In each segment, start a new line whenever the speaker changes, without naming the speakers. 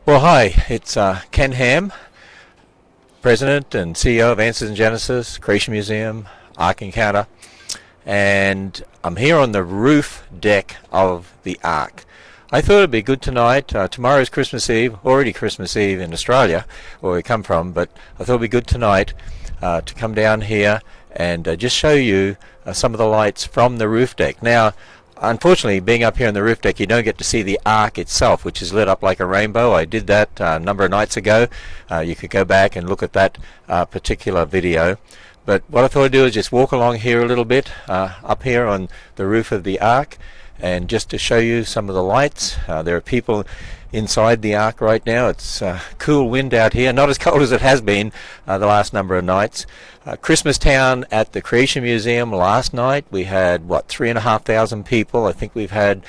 Well, hi, it's Ken Ham, President and CEO of Answers in Genesis, Creation Museum, Ark Encounter, and I'm here on the roof deck of the Ark. I thought it'd be good tonight. Tomorrow's Christmas Eve, already Christmas Eve in Australia, where we come from, but I thought it'd be good tonight to come down here and just show you some of the lights from the roof deck. Now, unfortunately, being up here on the roof deck, you don't get to see the Ark itself, which is lit up like a rainbow. I did that a number of nights ago. You could go back and look at that particular video. But what I thought I'd do is just walk along here a little bit, up here on the roof of the Ark, and just to show you some of the lights. There are people inside the Ark right now. It's cool wind out here, not as cold as it has been the last number of nights. Christmas Town at the Creation Museum last night, we had, 3,500 people. I think we've had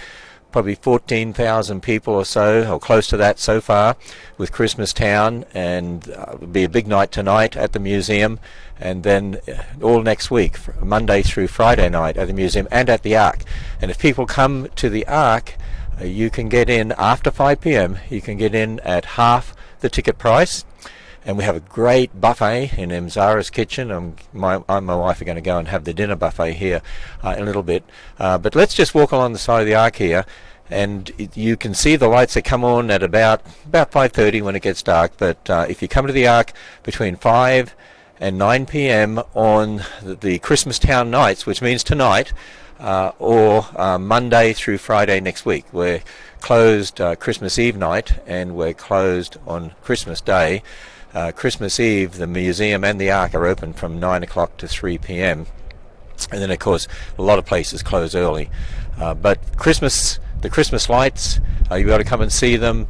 probably 14,000 people or so, or close to that so far, with Christmas Town, and it'll be a big night tonight at the museum, and then all next week, Monday through Friday night at the museum and at the Ark. And if people come to the Ark, you can get in after 5 p.m. You can get in at half the ticket price. And we have a great buffet in Zara's kitchen. And my wife are going to go and have the dinner buffet here in a little bit. But let's just walk along the side of the Ark here, and you can see the lights that come on at about 5:30 when it gets dark. But if you come to the Ark between 5 and 9 p.m. on the Christmas Town nights, which means tonight, or Monday through Friday next week, we're closed Christmas Eve night, and we're closed on Christmas Day. Christmas Eve, the museum and the Ark are open from 9 o'clock to 3 p.m. And then, of course, a lot of places close early. But the Christmas lights, you'll be able to come and see them.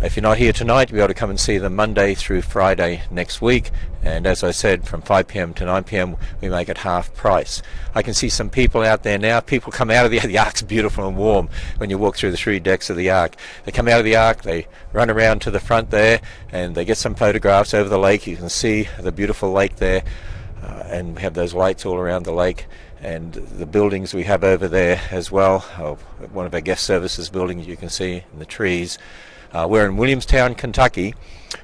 If you're not here tonight, you'll be able to come and see them Monday through Friday next week. And as I said, from 5 p.m. to 9 p.m. we make it half price. I can see some people out there now. People come out of the Ark's beautiful and warm when you walk through the 3 decks of the Ark. They come out of the Ark, they run around to the front there, and they get some photographs over the lake. You can see the beautiful lake there, and we have those lights all around the lake. And the buildings we have over there as well, one of our guest services buildings you can see in the trees. We're in Williamstown, Kentucky.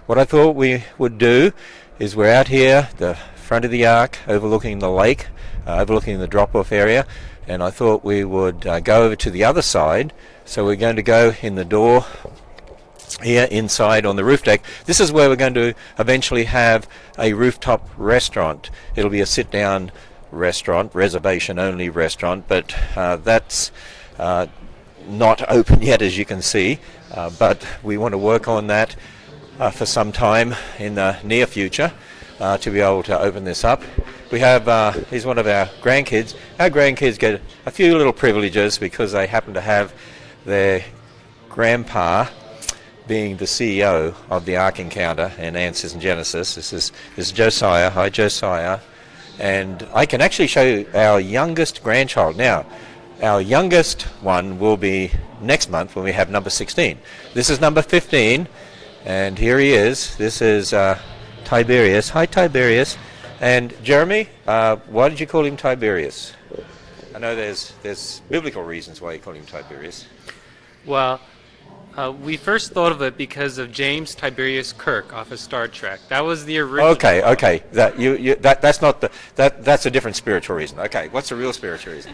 What I thought we would do is we're out here, the front of the Ark, overlooking the lake, overlooking the drop-off area, and I thought we would go over to the other side. So we're going to go in the door here inside on the roof deck. This is where we're going to eventually have a rooftop restaurant. It'll be a sit-down restaurant, reservation-only restaurant, but that's not open yet, as you can see. But we want to work on that for some time in the near future to be able to open this up. We have, here's one of our grandkids. Our grandkids get a few little privileges because they happen to have their grandpa being the CEO of the Ark Encounter and Answers in Genesis. This is Josiah. Hi, Josiah. And I can actually show you our youngest grandchild. Now, our youngest one will be next month when we have number 16. This is number 15, and here he is. This is Tiberius. Hi, Tiberius. And Jeremy, why did you call him Tiberius? I know there's biblical reasons why you call him Tiberius.
Well, we first thought of it because of James Tiberius Kirk off of Star Trek. That was the original.
Okay. That's a different spiritual reason. Okay, what's the real spiritual reason?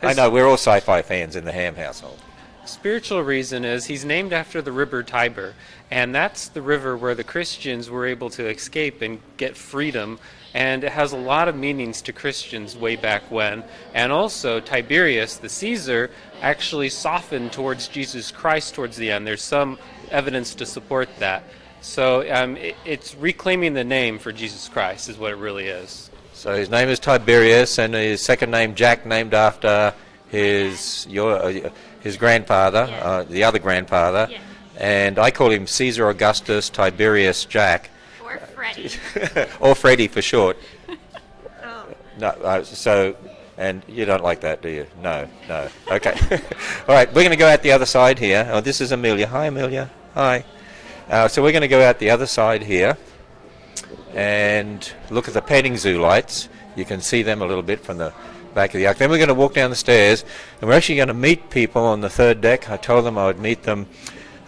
I know we're all sci-fi fans in the Ham household.
Spiritual reason is he's named after the river Tiber, and that's the river where the Christians were able to escape and get freedom. And it has a lot of meanings to Christians way back when. And also, Tiberius, the Caesar, actually softened towards Jesus Christ towards the end. There's some evidence to support that. So it's reclaiming the name for Jesus Christ is what it really is.
So his name is Tiberius, and his second name, Jack, named after his grandfather,
Yeah.
the other grandfather.
Yeah.
And I call him Caesar Augustus Tiberius Jack.
Or Freddie.
Or Freddie for short.
Oh.
No, and you don't like that, do you? No. Okay. All right, we're going to go out the other side here. Oh, this is Amelia. Hi, Amelia. Hi. So we're going to go out the other side here and look at the petting zoo lights. You can see them a little bit from the back of the Ark. Then we're going to walk down the stairs, and we're actually going to meet people on the third deck. I told them I would meet them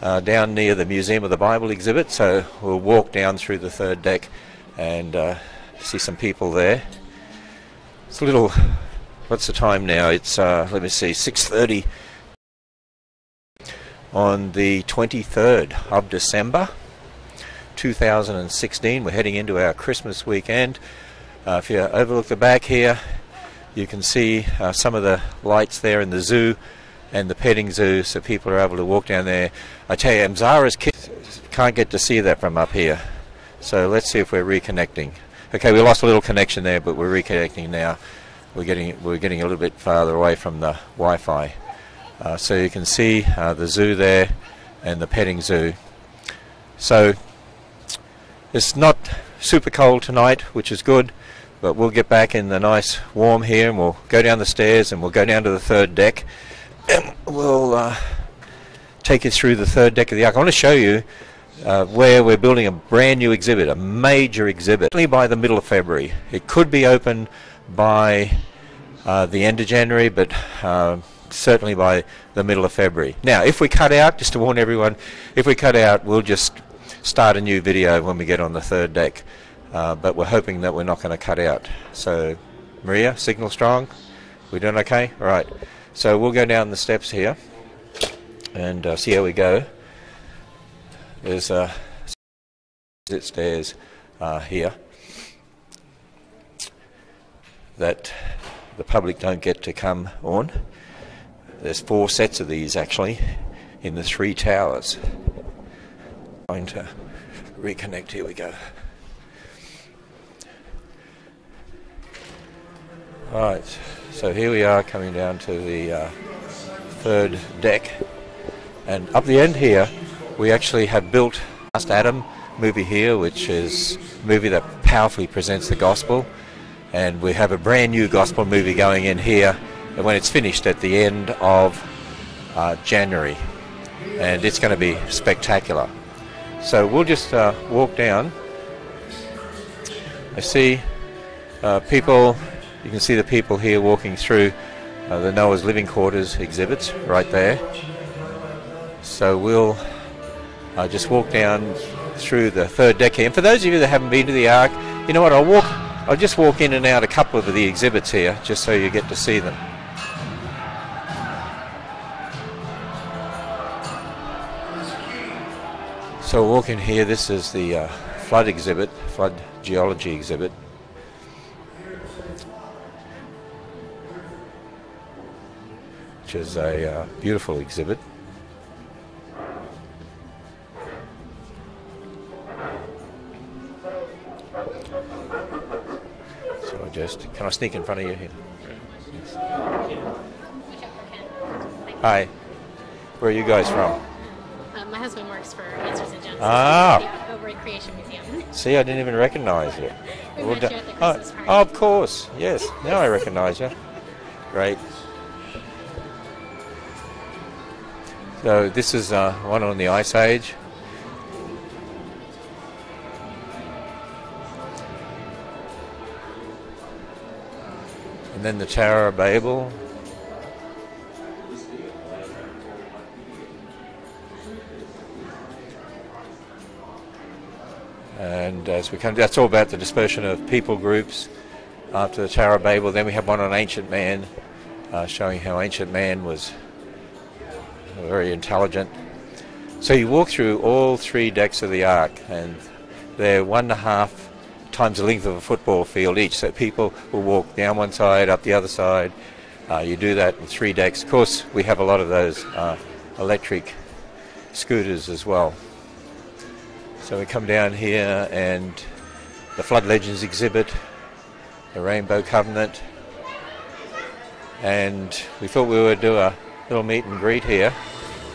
down near the Museum of the Bible exhibit, so we'll walk down through the third deck and see some people there. It's a little, what's the time now? It's, let me see, 6:30 on the 23rd of December 2016. We're heading into our Christmas weekend. If you overlook the back here, you can see some of the lights there in the zoo and the petting zoo, so people are able to walk down there. I tell you, Mzara's kids can't get to see that from up here. So let's see if we're reconnecting. Okay, we lost a little connection there, but we're reconnecting now. We're getting a little bit farther away from the Wi-Fi. So you can see the zoo there and the petting zoo. So it's not super cold tonight, which is good, but we'll get back in the nice warm here, and we'll go down the stairs and we'll go down to the third deck, and we'll take you through the third deck of the Ark. I want to show you where we're building a brand new exhibit, a major exhibit, only by the middle of February. It could be open by the end of January, but certainly by the middle of February. Now, if we cut out, just to warn everyone, if we cut out, we'll just start a new video when we get on the third deck. But we're hoping that we're not going to cut out. So, Maria, signal strong? We doing okay? All right. So we'll go down the steps here and see how we go. There's stairs here that the public don't get to come on. There's 4 sets of these actually in the 3 towers. Going to reconnect. Here we go. Right, so here we are coming down to the third deck, and up the end here we actually have built Last Adam movie here, which is a movie that powerfully presents the gospel, and we have a brand new gospel movie going in here, and when it's finished at the end of January, and it's going to be spectacular. So we'll just walk down. I see people. You can see the people here walking through the Noah's Living Quarters exhibits right there. So we'll just walk down through the third deck here. And for those of you that haven't been to the Ark, you know what, I'll just walk in and out a couple of the exhibits here just so you get to see them. So we'll walk in here. This is the flood exhibit, flood geology exhibit. Which is a beautiful exhibit. So can I sneak in front of you here? Yes. Hi, where are you guys from?
My husband works for Answers in Genesis. Over at Creation Museum.
See, I didn't even recognize you.
We met you at the Christmas party.
Oh, of course, yes. Now I recognize you. Great. So this is one on the Ice Age. And then the Tower of Babel. And as we come, that's all about the dispersion of people groups after the Tower of Babel. Then we have one on ancient man, showing how ancient man was very intelligent. So you walk through all 3 decks of the Ark, and they're 1.5 times the length of a football field each. So people will walk down one side, up the other side. You do that in 3 decks. Of course, we have a lot of those electric scooters as well. So we come down here, and the Flood Legends exhibit, the Rainbow Covenant, and we thought we would do a little meet and greet here.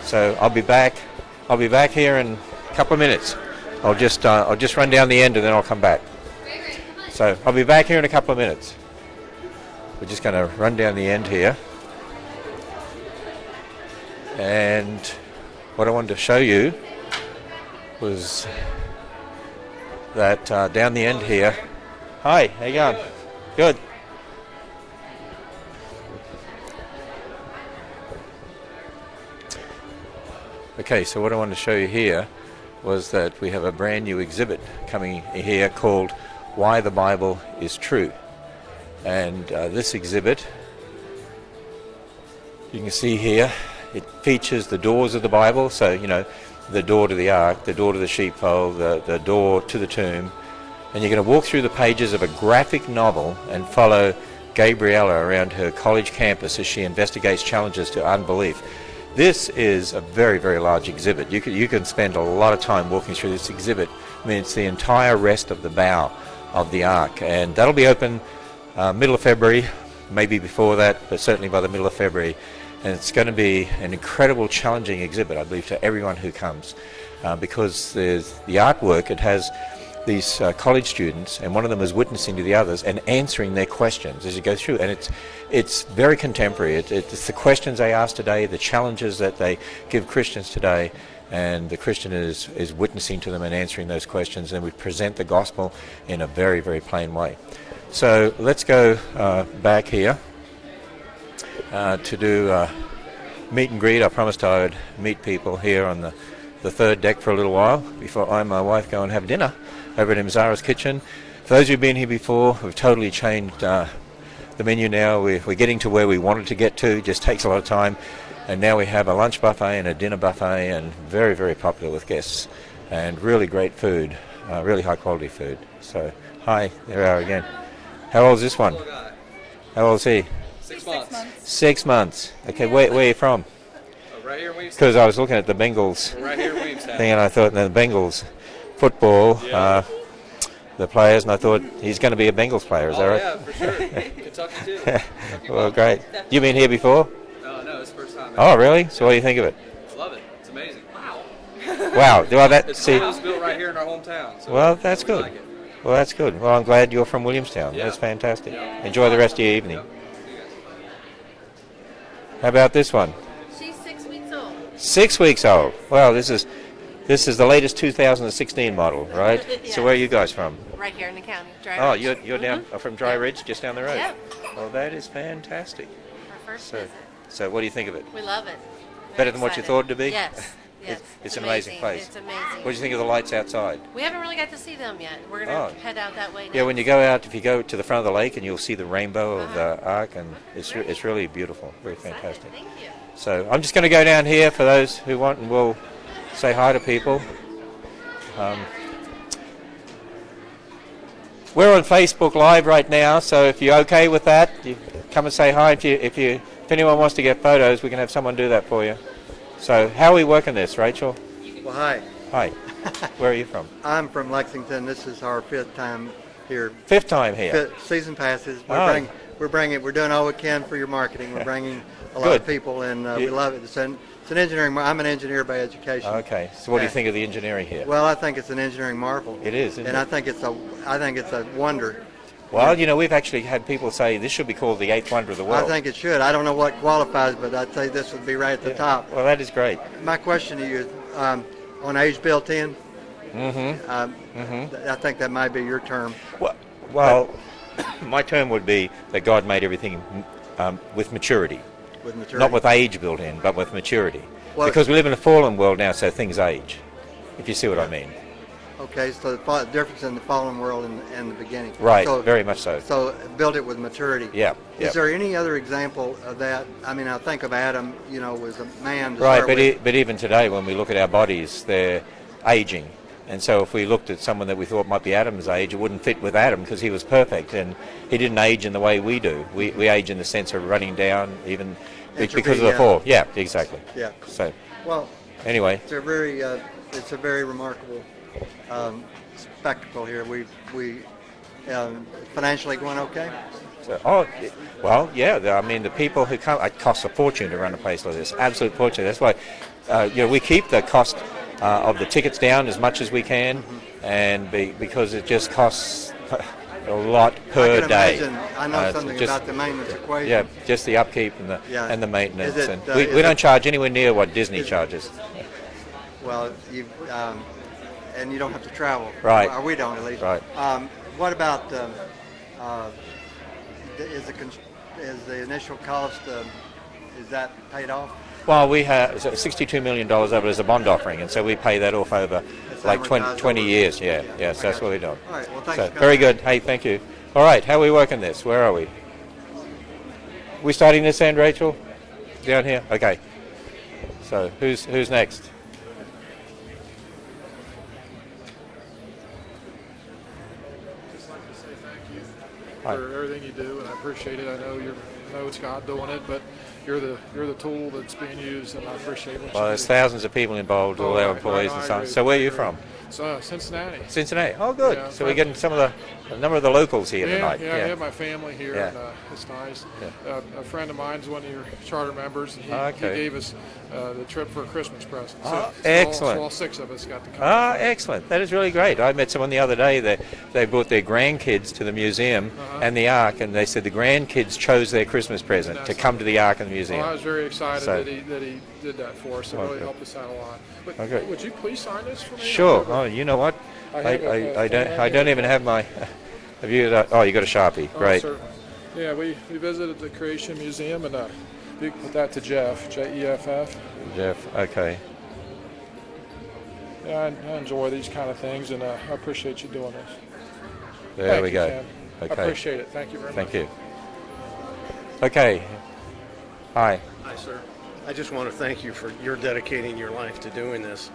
So I'll be back here in a couple of minutes. I'll just run down the end and then I'll come back. So I'll be back here in a couple of minutes. We're just going to run down the end here. And what I wanted to show you was that down the end here. Hi, how you going? Good. Okay, so what I wanted to show you here was that we have a brand new exhibit coming here called Why the Bible is True. And this exhibit, you can see here, it features the doors of the Bible. So, you know, the door to the ark, the door to the sheepfold, the door to the tomb. And you're going to walk through the pages of a graphic novel and follow Gabriella around her college campus as she investigates challenges to unbelief. This is a very, very large exhibit. You can spend a lot of time walking through this exhibit. I mean, it's the entire rest of the bow of the ark, and that'll be open middle of February, maybe before that, but certainly by the middle of February. And it's going to be an incredible, challenging exhibit, I believe, to everyone who comes, because there's the artwork. It has these college students, and one of them is witnessing to the others and answering their questions as you go through. And it's very contemporary. It's the questions they ask today, the challenges that they give Christians today, and the Christian is witnessing to them and answering those questions, and we present the gospel in a very, very plain way. So let's go back here to do meet and greet. I promised I would meet people here on the third deck for a little while before I and my wife go and have dinner over at Imzara's Kitchen. For those who've been here before, we've totally changed the menu now. We're getting to where we wanted to get to. It just takes a lot of time. And now we have a lunch buffet and a dinner buffet, and very, very popular with guests. And really great food, really high quality food. So, hi, there we are again. How old is this one? How old is he?
6 months.
6 months. Okay, where are you from?
Right here in Williamstown.
Because I was looking at the Bengals
Right here in Williamstown.
thing, and I thought, the Bengals football, the players, and I thought he's going to be a Bengals player. Is that right?
Yeah, for sure. Kentucky too. Kentucky
Well, great. You been here before?
No, it's the first time.
Oh, really? So what do you think of it?
I love it. It's amazing. Wow.
Wow. Well,
It's built right here in our hometown. So
well, that's good.
Like it.
Well, that's good. Well, I'm glad you're from Williamstown.
Yeah.
That's fantastic.
Yeah.
Enjoy the rest of your evening.
Yep.
How about this one?
She's 6 weeks old.
6 weeks old. Well, this is the latest 2016 model, right?
Yeah.
So where are you guys from?
Right here in the county. Dry
Oh,
Ridge.
you're down from Dry Ridge, just down the road.
Yep.
Well, that is fantastic.
Our first
So,
visit.
so what do you think of it?
We love it.
Better
Very
than what you
excited.
thought it'd be?
Yes. Yes.
It's an amazing place.
It's amazing.
What do you think of the lights outside?
We haven't really got to see them yet. We're going to head out that way now.
Yeah, when you go out, if you go to the front of the lake, and you'll see the rainbow of the ark, and it's really beautiful, very fantastic.
Thank you.
So I'm just going to go down here for those who want, and we'll say hi to people. We're on Facebook Live right now, so if you're okay with that, you come and say hi. If anyone wants to get photos, we can have someone do that for you. So how are we working this, Rachel?
Well, hi.
Hi. Where are you from?
I'm from Lexington. This is our fifth time here.
Fifth time here.
Season passes.
Oh.
We're doing all we can for your marketing. We're bringing a lot of people, and we love it. It's an engineering. I'm an engineer by education.
Okay. So what do you think of the engineering here?
Well, I think it's an engineering marvel.
It is, isn't
and
it?
I think it's a wonder.
Well, you know, we've actually had people say this should be called the eighth wonder of the world.
I think it should. I don't know what qualifies, but I'd say this would be right at the top.
Well, that is great.
My question to you is, on age built in, I think that might be your term.
Well, my term would be that God made everything with maturity.
With maturity.
Not with age built in, but with maturity.
Well,
because we live in a fallen world now, so things age, if you see what I mean.
Okay, so the difference in the fallen world and the beginning.
Right,
so,
very much so.
So build it with maturity.
Yeah.
Is there any other example of that? I mean, I think of Adam, was a man to
Right,
start with.
but even today when we look at our bodies, they're aging. And so if we looked at someone that we thought might be Adam's age, it wouldn't fit with Adam because he was perfect. And he didn't age in the way we do. We age in the sense of running down even because of the fall. Yeah, exactly.
Yeah.
So,
well,
anyway.
It's a very remarkable spectacle here. We financially going okay?
So, well, yeah. I mean, the people who come, it costs a fortune to run a place like this. Absolute fortune. That's why, we keep the cost of the tickets down as much as we can, and because it just costs a lot per day.
Imagine, I know something about the maintenance equation.
Yeah, just the upkeep and the maintenance.
And
we don't charge anywhere near what Disney charges.
Well, and you don't have to travel.
Right.
Or we don't, at least.
Right.
What about is the initial cost? Is that paid off?
Well, we have $62 million of it as a bond offering, and so we pay that off over like 20 years. Yeah, so that's what we're doing.
All right, well, thanks
So,
for coming.
very good. Hey, thank you. All right, how are we working this? Where are we? We starting this end, Rachel? Down here? Okay. So, who's next?
For everything you do, and I appreciate it. I know it's God doing it, but you're the tool that's being used, and I appreciate what you do.
Well, there's thousands of people involved, all our employees and so on. So where are you from?
Cincinnati.
Cincinnati. Oh, good.
Yeah,
So we're getting a number of the locals here tonight.
Yeah, I have my family here, and it's nice.
Yeah.
A friend of mine is one of your charter members, and he gave us the trip for a Christmas present. So
excellent.
All 6 of us got to come.
Excellent. That is really great. I met someone the other day that they brought their grandkids to the museum and the Ark, and they said the grandkids chose their Christmas present to come to the Ark and the museum.
Well, I was very excited that he did that for us. It really helped us out a lot. But would you please sign this for me?
Sure. Oh, you know what? I don't even have my. Have you? Oh, you got a Sharpie. Great.
Oh, yeah, we visited the Creation Museum, and you can put that to Jeff. Jeff.
Jeff. Okay.
Yeah, I enjoy these kind of things, and I appreciate you doing this.
There we go.
Ken.
Okay.
I appreciate it. Thank you very much.
Thank you. Okay. Hi.
Hi, sir. I just want to thank you for your dedicating your life to doing this.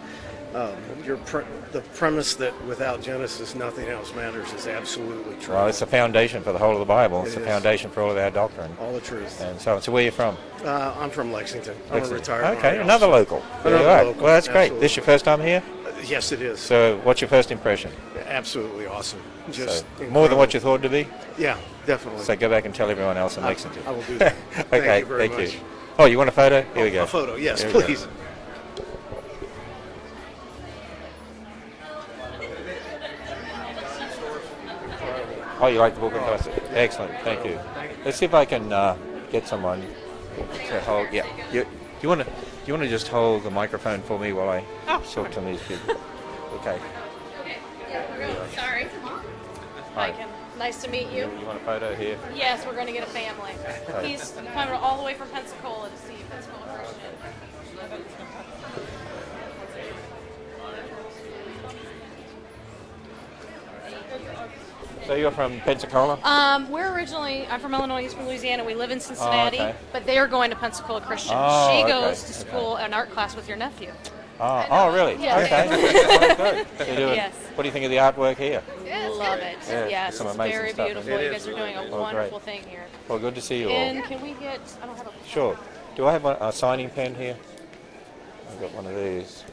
The premise that without Genesis nothing else matters is absolutely true.
Well, it's a foundation for the whole of the Bible. It's
It
a
is.
foundation for all of our doctrine.
All the truth.
And so where are you from?
I'm from Lexington. I'm a retired
Okay,
Army
another
officer.
local.
Another
All right.
local,
Well, that's great.
absolutely.
This your first time here?
Yes, it is.
So what's your first impression?
Absolutely awesome. Just
More than what you thought it to be?
Yeah, definitely.
So go back and tell everyone else in Lexington.
I will do that.
Okay,
Thank you very much.
you. Oh, you want a photo? Here we go.
A photo, yes,
Here we go.
please.
Oh, you like the book? Excellent, thank you. Let's see if I can get someone to hold. Yeah, you want to just hold the microphone for me while I talk to these people? Okay.
Sorry. Hi, Kim. Nice to meet you.
You want a photo here?
Yes, we're going to get a family. He's coming all the way from Pensacola to see Pensacola Christian.
So you're from Pensacola?
I'm from Illinois, he's from Louisiana. We live in Cincinnati, but they are going to Pensacola Christian.
Oh,
She goes to school, an art class with your nephew.
Oh, really?
Yes.
Okay. Good.
Yes.
What do you think of the artwork here?
Love it.
Yeah,
Yes,
some
it's
amazing
very
stuff.
beautiful.
It
You
is.
guys are doing a
Well,
wonderful
great.
thing here.
Well, good to see you all.
And can we get, I don't have a...
Sure. Do I have a signing pen here? I've got one of these.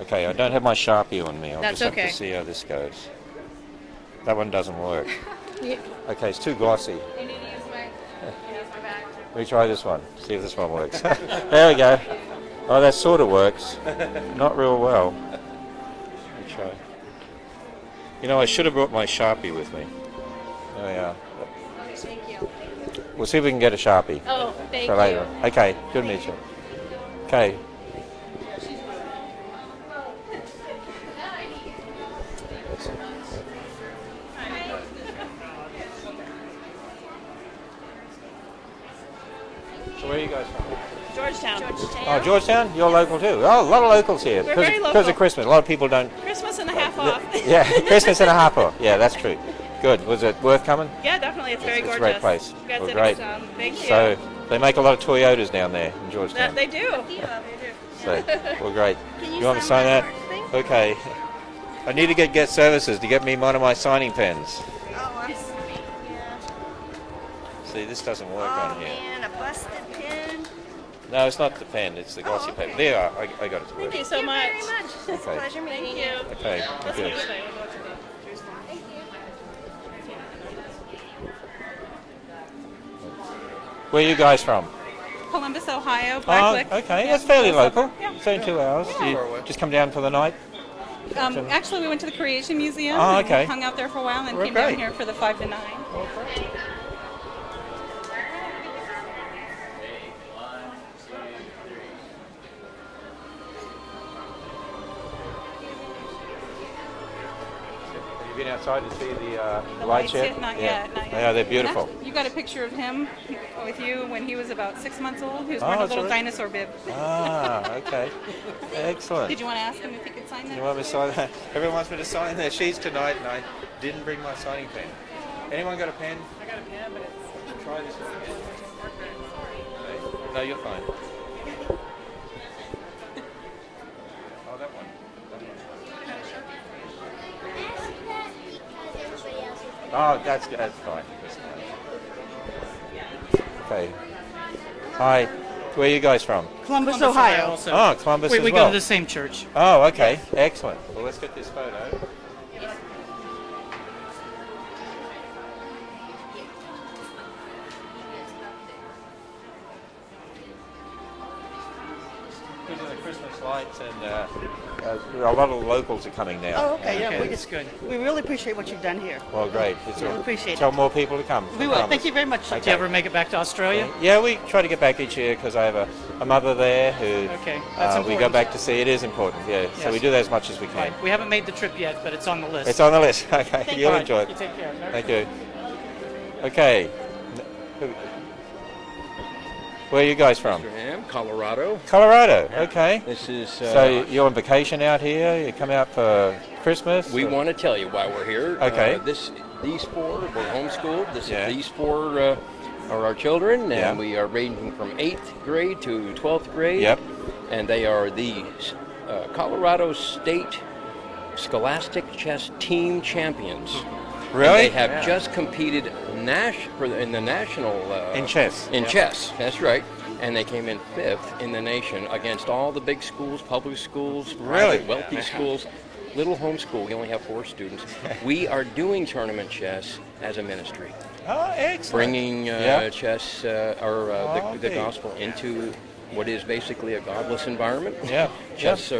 Okay, I don't have my Sharpie on me. I'll
That's
just
okay.
have to see how this goes. That one doesn't work.
Yeah.
Okay, it's too glossy.
You need to use my bag.
Let me try this one. See if this one works. There we go. Oh, that sort of works. Not real well. Let me try. You know, I should have brought my Sharpie with me. There we are.
Thank you.
We'll see if we can get a Sharpie.
Oh, thank
for later.
you.
Okay, good to meet you. Okay. So where are you guys from?
Georgetown.
Oh, Georgetown? You're local too. Oh, a lot of locals here.
We're very
Because
local.
of Christmas. A lot of people don't...
Christmas and a half off.
Yeah, Christmas and a half off. Yeah, that's true. Good. Was it worth coming?
Yeah, definitely. It's very
It's a
gorgeous.
great place.
You guys
Well,
did
great.
a good job. Thank you.
So, they make a lot of Toyotas down there in Georgetown.
They do.
So, well, great.
Can
you want me to sign that? Okay. I need to get services to get me one of my signing pens.
Oh, I'm sorry. Yeah.
See, this doesn't work on here.
Man, a busted pen.
No, it's not the pen. It's the glossy
okay.
paper. There, I got it to work.
Thank you so much.
Very much. It's a
Okay.
pleasure meeting
Thank you.
Okay,
Let's
thank
go
you.
this way. We'll go to the Jerusalem.
Thank you.
Where are you guys from?
Columbus, Ohio.
Oh,
Blacklick.
okay.
Yeah,
That's fairly
close.
local.
Yeah.
It's only 2 hours.
Yeah.
You just come down for the night?
Actually, we went to the Creation Museum.
Oh,
and
okay.
hung out there for a while and
Well,
came
great.
down here for the 5 to 9.
been outside to see the
The
lights
lights
yet?
Not yet. Not yet.
Yeah, they're beautiful.
You got a picture of him with you when he was about 6 months old. He was
Oh,
wearing a
that's
little
right.
dinosaur bib.
Ah, okay. Excellent.
Did you want to ask him if he could sign that?
You want me to sign that? Everyone wants me to sign their sheets tonight, and I didn't bring my signing pen. Anyone got a pen?
I got a pen, but it's...
Try this one. No, you're fine. Oh, that one. Oh, that's fine. That's fine. Okay. Hi. Where are you guys from?
Columbus, Ohio.
Oh, Columbus as
we
well.
go to the same church.
Oh, okay. Excellent. Well, let's get this photo. These are the Christmas lights, and a lot of the locals are coming now.
Oh, okay. Yeah,
That's good.
we really appreciate what you've done here.
Well, great.
Really appreciate
Tell
it.
more people to come.
We will. Thank you very much.
Okay.
Did you ever make it back to Australia?
Yeah, we try to get back each year because I have a mother there who
Okay, that's
we go
important.
back to see. It is important, yeah. So
Yes.
we do that as much as we can.
Right. We haven't made the trip yet, but it's on the list.
It's on the list. Okay,
Thank
you'll
you.
enjoy it.
You take care.
Thank you. Okay. Where are you guys from?
Colorado.
Colorado. Okay.
This is.
So you're on vacation out here? You come out for Christmas?
We
or-
want to tell you why we're here.
Okay.
These four were homeschooled.
Yeah.
These four are our children, and
Yeah.
we are ranging from 8th grade to 12th grade.
Yep.
And they are the Colorado State Scholastic Chess Team Champions.
Really?
And they have just competed in the national
In chess.
In chess, that's right. And they came in 5th in the nation against all the big schools, public schools,
Really?
private, wealthy schools. Little homeschool. We only have 4 students. We are doing tournament chess as a ministry,
Oh, excellent.
bringing
Yeah.
chess the
Okay.
gospel into what is basically a godless environment.
Yeah.
Chess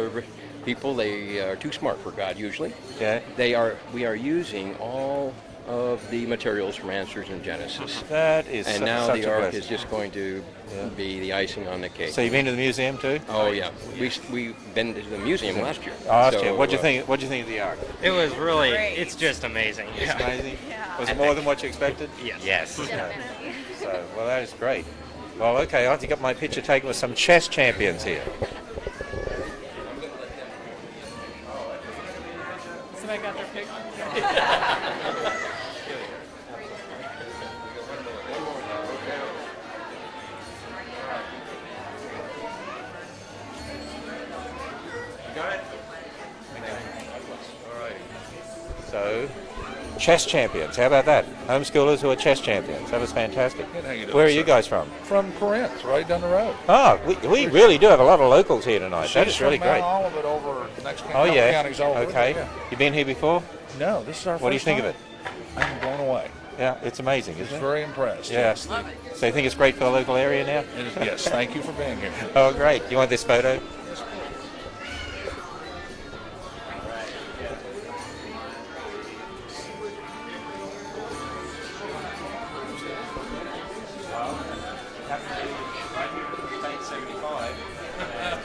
people, they are too smart for God usually.
Yeah.
We are using all of the materials from Answers in Genesis.
That is
And
su-
now
such
the
a
ark
blessing.
is just going to be the icing on the cake.
So you've been to the museum too?
Oh yeah, we've been to the museum last year.
Last
So,
year. What'd you think? What'd you think of the ark?
It was really,
Great.
it's just amazing.
It's amazing. Was it more than what you expected?
Yes.
So, well, that is great. Well, okay, I have to get my picture taken with some chess champions here.
Somebody got their picture?
Got it? All right. So, chess champions. How about that? Homeschoolers who are chess champions. That was fantastic.
Good, how you doing,
Where are you
sir?
guys from?
From Corinth, right down the road.
Oh, we really do have a lot of locals here tonight. That
She's
is really
from Mount
great.
Olivet over the next
Oh,
couple
yeah.
counties over.
Okay.
Yeah.
You been here before?
No, this is our first
What do you think of
time.
it?
I'm blown away.
Yeah, it's amazing, isn't
It's
it?
very impressed.
Yeah.
Yes.
So you think it's great for the local area now?
It is- yes, thank you for being here.
Oh, great. You want this photo?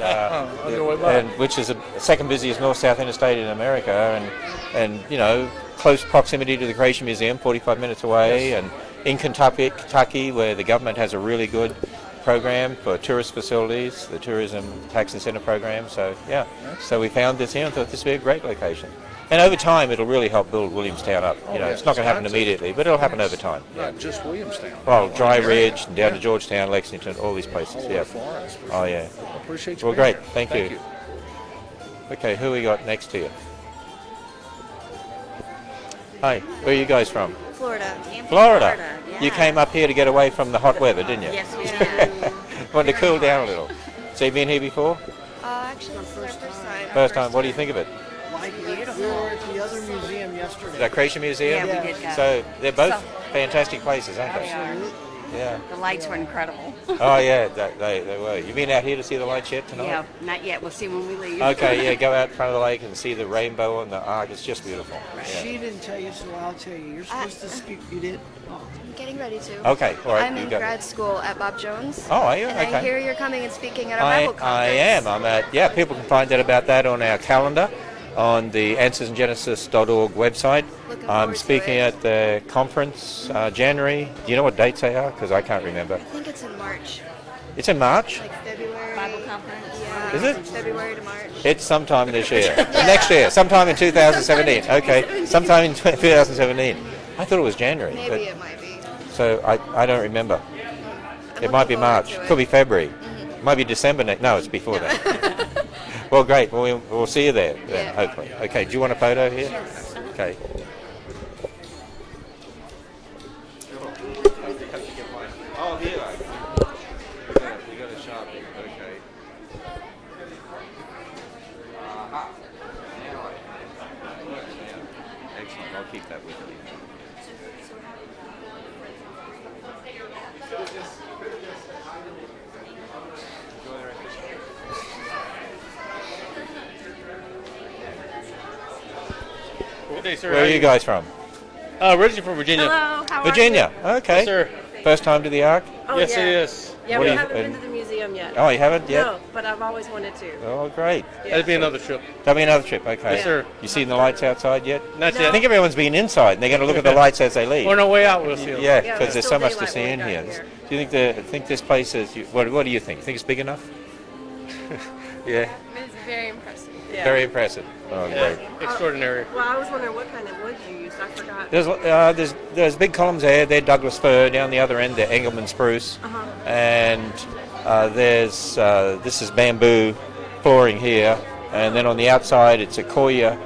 And which is the second busiest north-south interstate in America, and you know, close proximity to the Creation Museum, 45 minutes away, and in Kentucky, where the government has a really good program for tourist facilities, the tourism tax incentive program. So yeah, so we found this here and thought this would be a great location. And over time, it'll really help build Williamstown up. You know, it's not going to happen immediately, but it'll happen over time.
Not just Williamstown.
Well, Dry Ridge, down to Georgetown, Lexington, all these places. Yeah.
Florence.
Oh yeah.
I appreciate you
Well,
being
great.
here.
Thank you. Okay, who we got next here? Hi, where are you guys from?
Florida.
Florida.
Yeah.
You came up here to get away from the hot weather, didn't you?
Yes, we did.
Wanted to cool down a little. So you've been here before?
Actually, this is our first time.
First time. What do you think of it?
Beautiful. We were at the other museum yesterday.
The Creation Museum?
Yeah, we did go.
So they're both fantastic places, aren't they?
Absolutely.
Yeah.
The lights were incredible.
Oh yeah, they were. You been out here to see the lights yet tonight?
Yeah, not yet. We'll see when we leave.
Okay, yeah, go out in front of the lake and see the rainbow on the ark. It's just beautiful. Yeah.
She didn't tell you, so I'll tell you. You're supposed to speak. You did. Oh.
I'm getting ready to.
Okay, all right.
I'm in grad school at Bob Jones.
Oh, are you?
And
Okay.
I hear you're coming and speaking at our Bible conference.
I am. I'm at. Yeah, people can find out about that on our calendar. on the answersandgenesis.org website.
Looking
I'm
forward to
speaking
it.
at the conference January. Do you know what dates they are? Because I can't remember.
I think it's in March.
It's in March?
Like February. Bible conference. Yeah.
Is it?
February to March.
It's sometime this year. Next year. Sometime in 2017. Okay. Sometime in 2017. I thought it was January.
Maybe
but,
it might be.
so I don't remember. It might be March. Could be February. Might be December. No, it's before that. Well, great. Well, we'll see you there then, hopefully. Okay. Do you want a photo here?
Yes.
Okay. Oh, here. We got a Sharpie. Okay. Excellent. I'll keep that with you.
Good day, sir.
Where are you guys from?
Originally from Virginia.
Hello, how
Virginia.
are you?
Okay.
Yes, sir.
First time to the Ark?
Oh,
Yes,
yeah.
it is.
Yeah,
What
we
do you-
haven't been to the museum yet.
Oh, you haven't yet?
No, but I've always wanted to.
Oh, great.
That'd be another trip.
That'll be another trip. Okay.
Yes, sir.
You seen the lights outside yet?
Not
I
yet.
think everyone's been inside, and they're going to look at the lights as they leave.
On our way out, we'll see them.
Yeah,
Yeah,
because there's
it's
so
still
much to
daylight
see
when
in
we
here.
got here.
Do you think this place is? What do you think? Think it's big enough? Yeah.
It's very impressive.
Yeah.
Very impressive. Oh,
Yeah,
great.
extraordinary.
Well, I was wondering what kind of wood you used. I forgot.
There's big columns there. They're Douglas fir. Down the other end, they're Engelmann spruce.
Uh-huh.
And there's this is bamboo flooring here, and then on the outside it's a Koya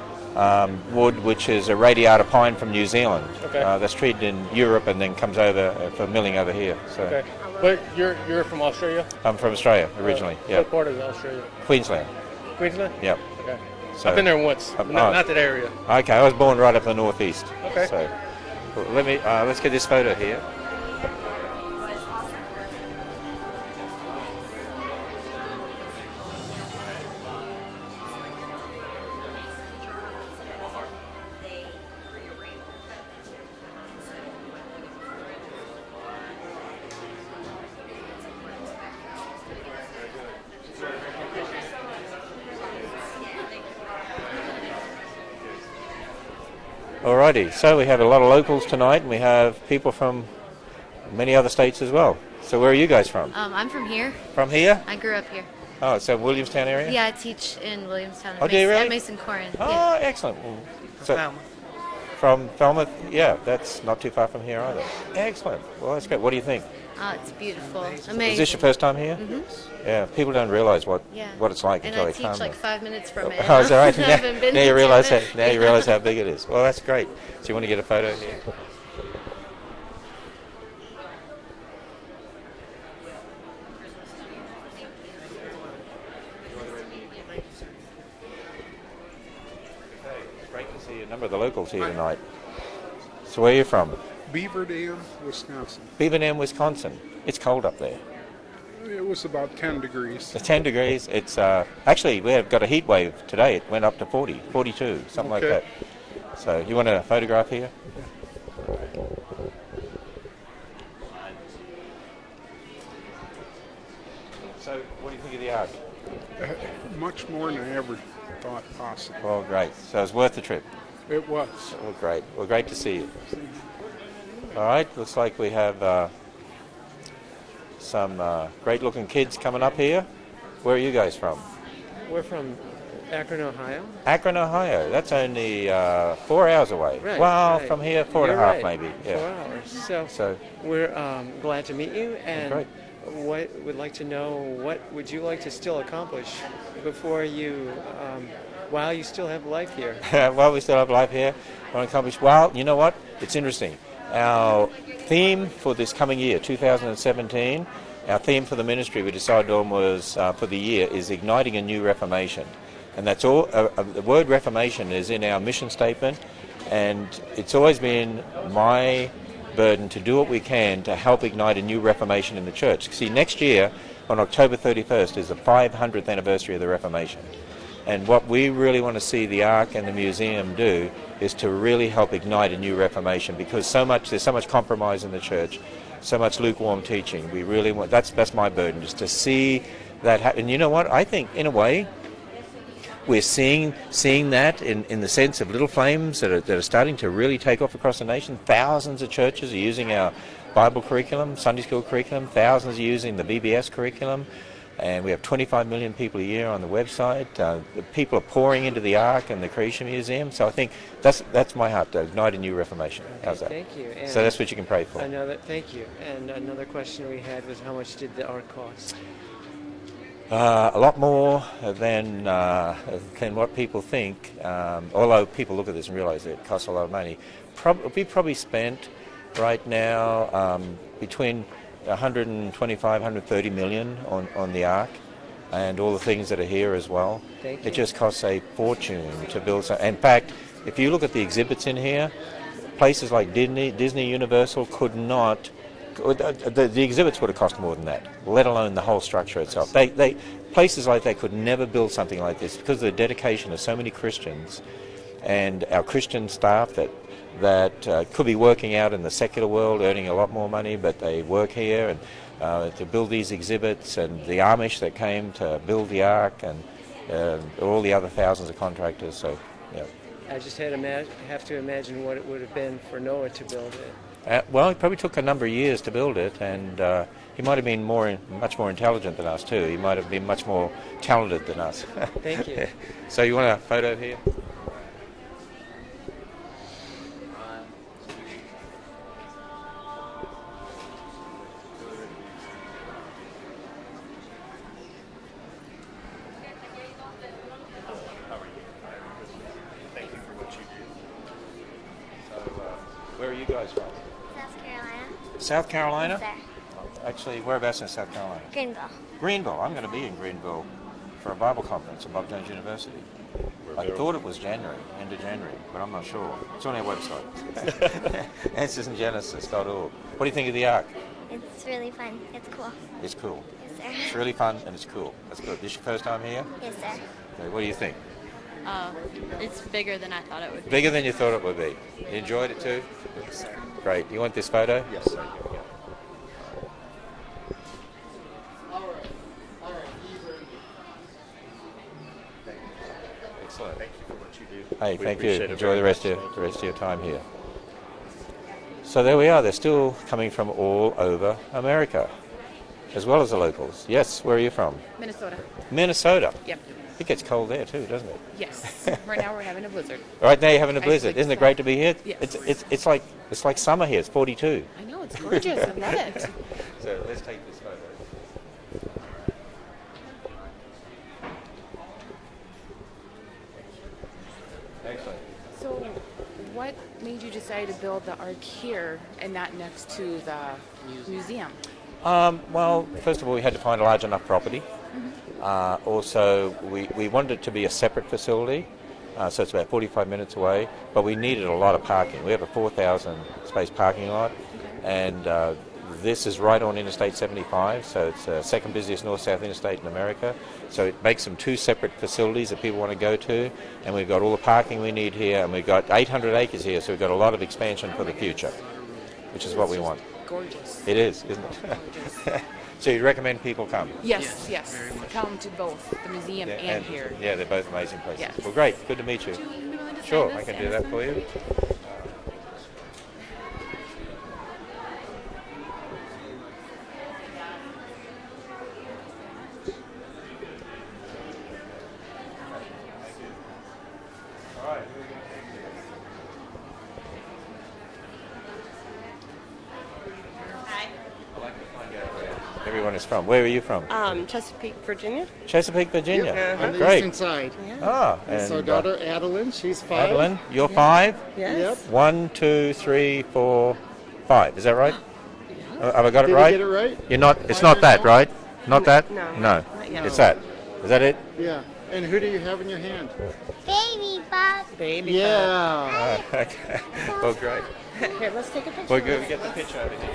wood, which is a radiata pine from New Zealand.
Okay.
That's treated in Europe and then comes over for milling over here. So
Okay. But you're from Australia?
I'm from Australia originally. Yeah,
What part of Australia?
Queensland.
Queensland?
Yep.
Okay.
So,
I've been there once. Not that area.
Okay, I was born right up in the northeast.
Okay.
So well, let's get this photo here. Alrighty, so we have a lot of locals tonight, and we have people from many other states as well. So where are you guys from?
I'm from here.
From here?
I grew up here.
Oh, so Williamstown area?
Yeah, I teach in Williamstown.
Oh, do you really?
At Mason Corin.
Oh,
Yeah.
excellent. Well, so, from Falmouth? Yeah, that's not too far from here either. Excellent. Well, that's great. What do you think?
Oh, it's beautiful. Amazing.
Is this your first time here?
Mm-hmm.
Yeah, people don't realise what
Yeah.
it's like
And
until
I
they
teach
come.
like 5 minutes from it.
Oh, is that right?
I haven't been
now you
to
realise
it.
that. Now you realise how big it is. Well, that's great. So you want to get a photo here? It's great to see a number of the locals here tonight. So where are you from?
Beaver Dam, Wisconsin.
Beaver Dam, Wisconsin. It's cold up there.
It was about 10 degrees.
It's 10 degrees. It's actually, we have got a heat wave today. It went up to 40, 42, something like that. So you want a photograph here? So what do you think of the Ark?
Much more than I ever thought possible.
Well, great. So it's worth the trip.
It was.
Well, great. Well, great to see you. All right. Looks like we have some great-looking kids coming up here. Where are you guys from?
We're from Akron, Ohio.
Akron, Ohio. That's only 4 hours away.
Right,
well,
right.
from here, 4
You're
and a half
right.
maybe. Yeah.
4 hours. So we're glad to meet you, and
great.
what would like to know, what would you like to still accomplish before you, while you still have life here?
While we still have life here, I want to accomplish. Well, you know what? It's interesting. Our theme for this coming year, 2017, our theme for the ministry we decided on was for the year is igniting a new reformation. And that's all. The word reformation is in our mission statement, and it's always been my burden to do what we can to help ignite a new reformation in the church. See, next year, on October 31st, is the 500th anniversary of the Reformation. And what we really want to see the Ark and the museum do is to really help ignite a new reformation, because there's so much compromise in the church, so much lukewarm teaching. We really want, that's my burden, is to see that happen. And you know what? I think, in a way, we're seeing that in the sense of little flames that are starting to really take off across the nation. Thousands of churches are using our Bible curriculum, Sunday school curriculum. Thousands are using the BBS curriculum. And we have 25 million people a year on the website. The people are pouring into the Ark and the Creation Museum. So I think that's my heart to ignite a new reformation. How's that?
Thank you. And
so that's what you can pray for.
Thank you. And another question we had was, how much did the Ark cost?
A lot more than what people think. Although people look at this and realize it costs a lot of money. We probably spent right now between 125, 130 million on the Ark, and all the things that are here as well.
Thank you.
It just costs a fortune to build. In fact, if you look at the exhibits in here, places like Disney, Universal could not. The exhibits would have cost more than that, let alone the whole structure itself. Places like that could never build something like this because of the dedication of so many Christians and our Christian staff that could be working out in the secular world, earning a lot more money, but they work here and to build these exhibits, and the Amish that came to build the Ark, and all the other thousands of contractors. So, yeah.
I just have to imagine what it would have been for Noah to build it.
Well, it probably took a number of years to build it, and he might have been much more intelligent than us too. He might have been much more talented than us.
Thank you.
So you want a photo here?
Thank you for what you do.
So, where are you guys from?
South Carolina.
South Carolina?
Yes, sir.
Actually, whereabouts in South Carolina?
Greenville.
Greenville. I'm going to be in Greenville for a Bible conference at Bob Jones University. I thought it was January, end of January, but I'm not sure. It's on our website. AnswersInGenesis.org. What do you think of the Ark?
It's really fun. It's cool.
It's cool.
Yes, sir.
It's really fun and it's cool. That's good. This your first time here?
Yes, sir.
Okay, what do you think?
It's bigger than I thought it would be.
Bigger than you thought it would be. You enjoyed it too?
Yes, sir.
Great. You want this photo?
Yes, sir.
Excellent.
Thank you for what you do.
Hey,
We
thank you.
appreciate it
Enjoy
very
the rest of your time here. So there we are. They're still coming from all over America, as well as the locals. Yes, where are you from?
Minnesota.
Minnesota.
Yep.
It gets cold there too, doesn't it?
Yes. Right now we're having a blizzard.
Right now you're having a blizzard.
Actually,
Isn't it great to be here?
Yes.
It's like summer here. It's 42.
I know, it's gorgeous. I love it.
So let's take this photo. Excellent.
So, what made you decide to build the Ark here and not next to the museum?
Well, first of all, we had to find a large enough property. Also, we wanted it to be a separate facility, so it's about 45 minutes away, but we needed a lot of parking. We have a 4,000 space parking lot, and this is right on Interstate 75, so it's the second busiest north-south interstate in America. So it makes them two separate facilities that people want to go to, and we've got all the parking we need here, and we've got 800 acres here, so we've got a lot of expansion for the future, which is what we want.
Gorgeous.
It is, isn't it? So you'd recommend people come?
Yes. Come to both the museum and here.
Yeah, they're both amazing places.
Yes.
Well, great. Good to meet you. Sure, I can do that for you. Everyone is from. Where are you from?
Chesapeake, Virginia.
Chesapeake, Virginia.
Yeah.
Oh,
On the
great.
eastern side.
Ah,
It's our
and
daughter Adeline. She's 5.
Adeline, you're 5?
Yes.
1, 2, 3, 4, 5. Is that right? Have I got it
Did
right?
you get it right?
You're not. It's not that, right? Not that?
No.
No.
Not yet.
It's that. Is that it?
Yeah. And who do you have in your hand?
Baby Bob.
Baby.
Yeah.
Okay. Well, great.
Here, let's take a picture.
We'll go get the picture over here.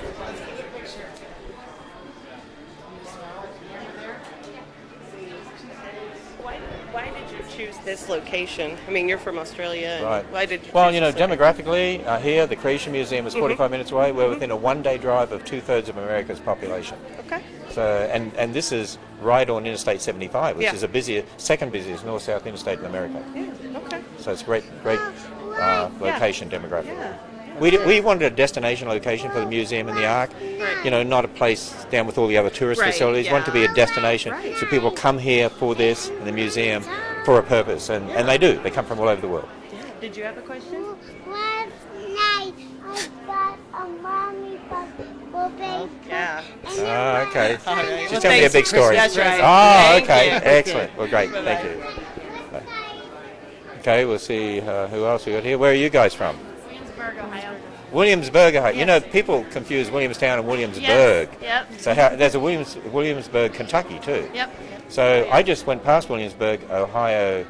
Why did you choose this location? I mean, you're from Australia. And
Right.
Why did you
Well,
choose
you know,
this area?
demographically, here, the Creation Museum is 45 minutes away. We're within a one-day drive of 2/3 of America's population.
Okay.
So and this is right on Interstate 75, which
Yeah.
is the second busiest north-south interstate in America.
Yeah, okay.
So it's a great location demographically.
Yeah.
We wanted a destination location for the museum and the Ark.
Right.
You know, not a place down with all the other tourist
Right,
facilities.
yeah.
Want to be a destination so people come here for this in the museum for a purpose, and they do. They come from all over the world.
Did you have a question?
Last night I got a mommy puppy.
Yeah.
Okay.
All right.
She's
Well,
telling me a
thanks,
big story.
Chris. That's right.
Oh,
Thank
okay.
you.
Excellent. Well, great. Thank you. Okay, we'll see who else we got here. Where are you guys from?
Williamsburg, Ohio.
Williamsburg, Ohio.
Yes.
You know, people confuse Williamstown and Williamsburg.
Yep.
So there's a Williamsburg, Kentucky too.
Yep.
So I just went past Williamsburg, Ohio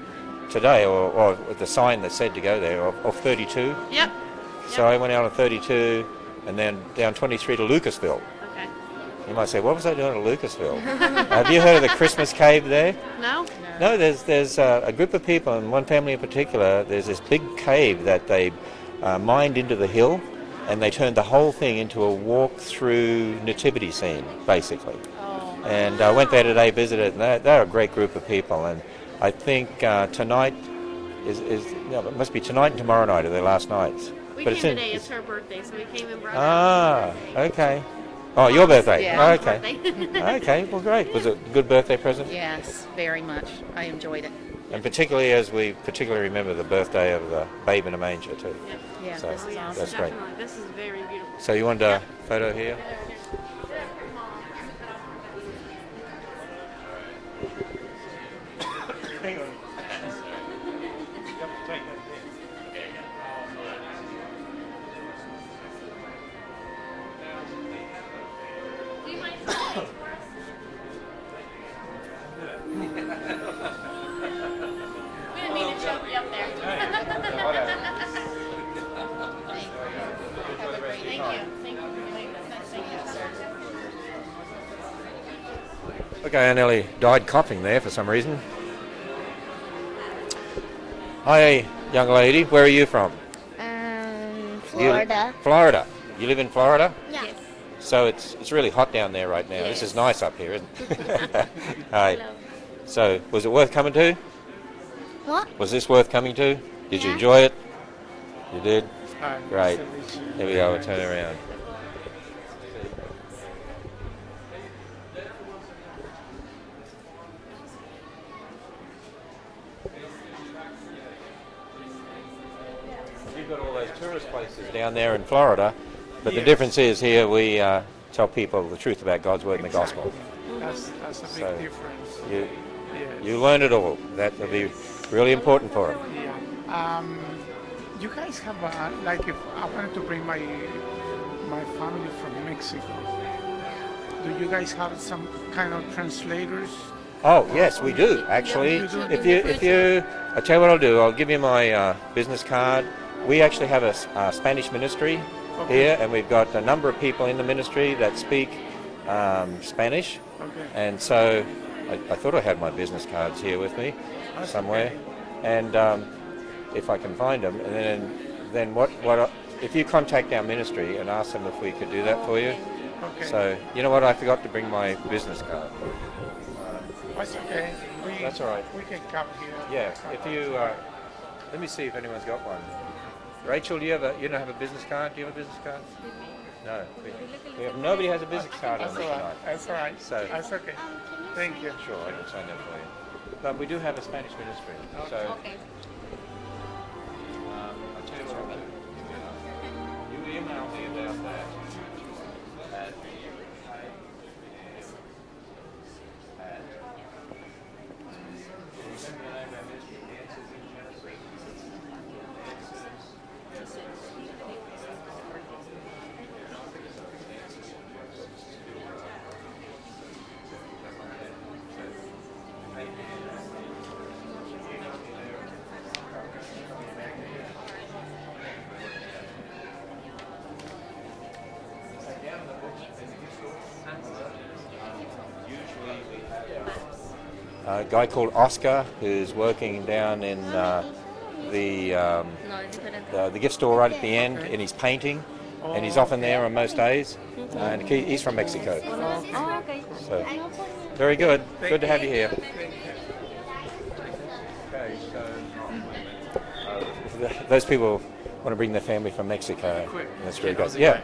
today, or with the sign that said to go there, off 32.
Yep.
So I went out on 32 and then down 23 to Lucasville.
Okay.
You might say, what was I doing at Lucasville? Have you heard of the Christmas cave there?
No?
No, there's a group of people, and one family in particular, there's this big cave that they mined into the hill, and they turned the whole thing into a walk-through nativity scene, basically.
Oh.
And I went there today, visited, and they're a great group of people. And I think tonight it must be tonight and tomorrow night are their last nights.
We
But
came today. It's her birthday, so we came and brought her.
Okay. Oh, your birthday?
Yeah.
Okay. Okay, well, great. Was it a good birthday present?
Yes, very much. I enjoyed it.
And particularly as we remember the birthday of the babe in a manger, too.
Yeah,
So
this is awesome.
that's great.
Definitely. This is very beautiful.
So you want a photo here? Hang on.
We didn't mean to choke you up there. Thank you. Thank you for doing this. Thank you.
Okay, I nearly died coughing there for some reason. Hi, young lady. Where are you from?
Florida.
Florida. You live in Florida?
Yes.
So it's really hot down there right now. This is nice up here, isn't it? Hi.
Hello.
So, was it worth coming to?
What?
Was this worth coming to? Did you enjoy it? You did? Great. Here we go. We'll turn around. You've got all those tourist places down there in Florida, but the difference is here we tell people the truth about God's Word and the Gospel.
That's a big difference.
You learn it all. That will be really important for them.
Yeah. You guys have like if I wanted to bring my family from Mexico, do you guys have some kind of translators?
Oh yes, we do actually. If you, I tell you what I'll do. I'll give you my business card. We actually have a Spanish ministry here, and we've got a number of people in the ministry that speak Spanish.
Okay.
And so I thought I had my business cards here with me somewhere, and if I can find them, and then what if you contact our ministry and ask them if we could do that for you.
Okay.
So you know what? I forgot to bring my business card.
That's okay.
That's all right.
We can come here.
Yeah. If you let me see if anyone's got one. Rachel, you don't have a business card? Do you have a business card? No. Nobody has a business card on this tonight.
That's all right.
So
that's okay. Thank you.
Sure, I can sign that for you. But we do have a Spanish ministry. So
Okay.
I'll tell you what I'll do. You email me about that. A guy called Oscar who's working down in the gift store right at the end, and he's painting and he's often there on most days. And he's from Mexico.
Oh, okay.
So, very good. Good to have you here. Okay, so those people want to bring their family from Mexico. That's really good. Yeah.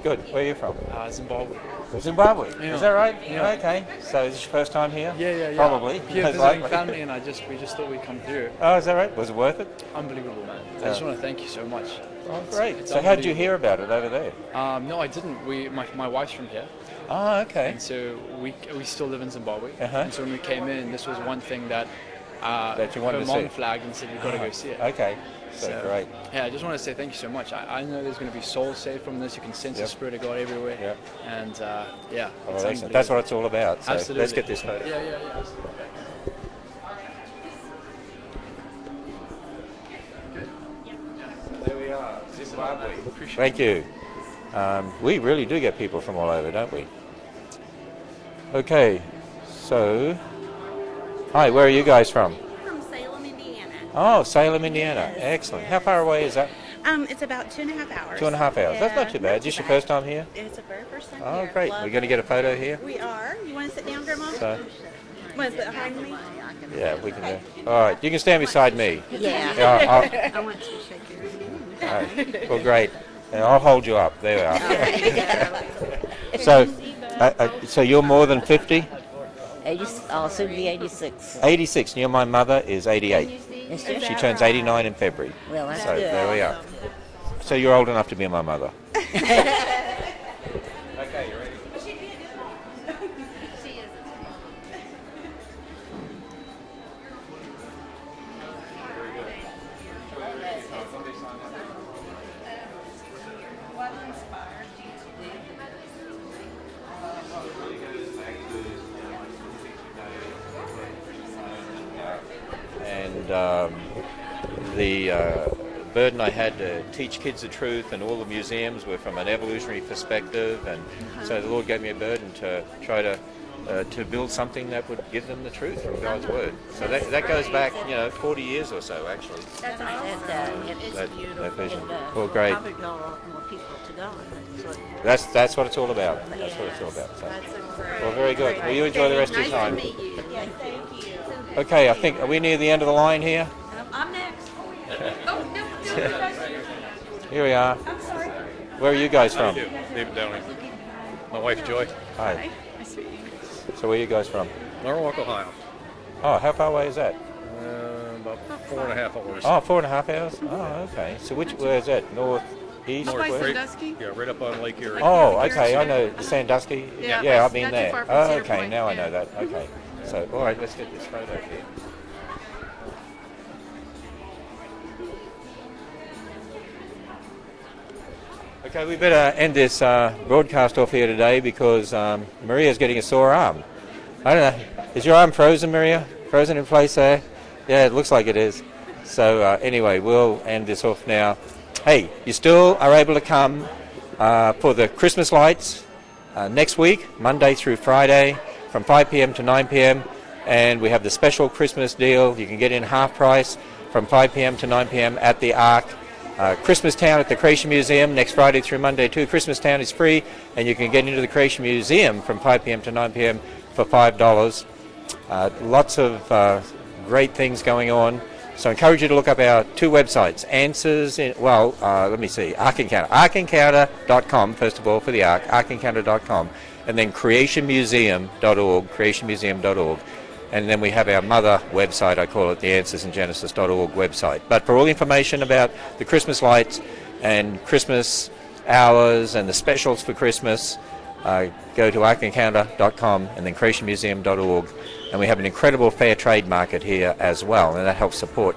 Good. Where are you from?
Zimbabwe.
Zimbabwe.
Yeah.
Is that right?
Yeah.
Okay. So is this your first time here?
Yeah.
Probably.
Here
Most
visiting
likely.
family, and we just thought we'd come through.
Oh, is that right? Was it worth it?
Unbelievable, man. I just want to thank you so much.
Oh, great.
It's
So how did you hear about it over there?
No, I didn't. My wife's from here.
Oh, okay.
And so we still live in Zimbabwe.
Uh-huh.
And so when we came in, this was one thing that
you wanted
her
to
mom
see.
flagged and said, "You've got to go see it."
Okay. So great.
Yeah, I just want to say thank you so much. I know there's going to be souls saved from this. You can sense the Spirit of God everywhere.
Yep.
And
Oh,
it's
excellent. That's what it's all about. So
Absolutely.
let's get this photo.
Yeah.
There we are, Zimbabwe. Thank you. We really do get people from all over, don't we? Okay, so, hi, where are you guys from?
From Salem, Indiana.
Oh, Salem, Indiana. Excellent. How far away is that?
It's about 2.5 hours.
2.5 hours. That's not too bad. Is this your first time here?
It's the very first time
Oh,
here.
great.
Love
We're going to get a photo here?
We are. You want to sit down, Grandma?
So,
Want to sit behind me?
yeah, we can do. All right, you can stand beside me.
Yeah. I want to shake your hand.
All right. Well, great. And I'll hold you up. There we are. So you're more than 50?
80, soon to be 86.
86, and my mother is 88.
Is she?
She turns 89 in February.
Well, that's
so
good.
there we are. So you're old enough to be my mother. And the burden I had to teach kids the truth, and all the museums were from an evolutionary perspective, and so the Lord gave me a burden to try to build something that would give them the truth from God's Word. So that goes back, 40 years or so, actually.
That's awesome.
It is
That
beautiful.
vision.
And,
Well, great.
Probably draw a lot more people to God.
That's what it's all about. That's what it's all about. So. Well, very good. Will you enjoy the rest of your time?
Nice to meet you. Yes, thank you.
Okay, I think, are we near the end of the line here?
I'm next. Oh, no.
Here we are.
I'm sorry.
Where are you guys from?
David Downing. My wife, Joy.
Hi. So where are you guys from?
Norwalk, Ohio.
Oh, how far away is that?
About 4.5 hours.
Oh, 4.5 hours? Oh, okay. So where is that? North, east?
North, yeah, right up on Lake Erie.
Oh, okay. I know Sandusky.
Yeah,
I've been
not too
there.
far from
Oh,
Cedar
okay.
Point,
Now I
yeah.
know that. Okay. So, all right, let's get this photo here. Okay, we better end this broadcast off here today because Maria's getting a sore arm. I don't know. Is your arm frozen, Maria? Frozen in place there? Yeah, it looks like it is. So anyway, we'll end this off now. Hey, you still are able to come for the Christmas lights next week, Monday through Friday, from 5 p.m. to 9 p.m. And we have the special Christmas deal. You can get in half price from 5 p.m. to 9 p.m. at the Ark. Christmas Town at the Creation Museum next Friday through Monday too. Christmas Town is free, and you can get into the Creation Museum from 5 p.m. to 9 p.m. for $5. Lots of great things going on. So I encourage you to look up our two websites. Let me see. Ark Encounter. ArkEncounter.com, first of all, for the Ark. ArkEncounter.com. And then creationmuseum.org. Creationmuseum.org. And then we have our mother website, I call it the AnswersInGenesis.org website. But for all information about the Christmas lights and Christmas hours and the specials for Christmas, go to ArkEncounter.com and then creationmuseum.org. And we have an incredible fair trade market here as well, and that helps support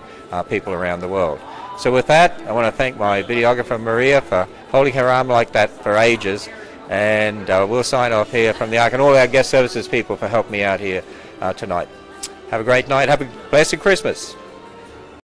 people around the world. So with that, I want to thank my videographer Maria for holding her arm like that for ages. And we'll sign off here from the Ark, and all our guest services people for helping me out here tonight. Have a great night. Have a blessed Christmas.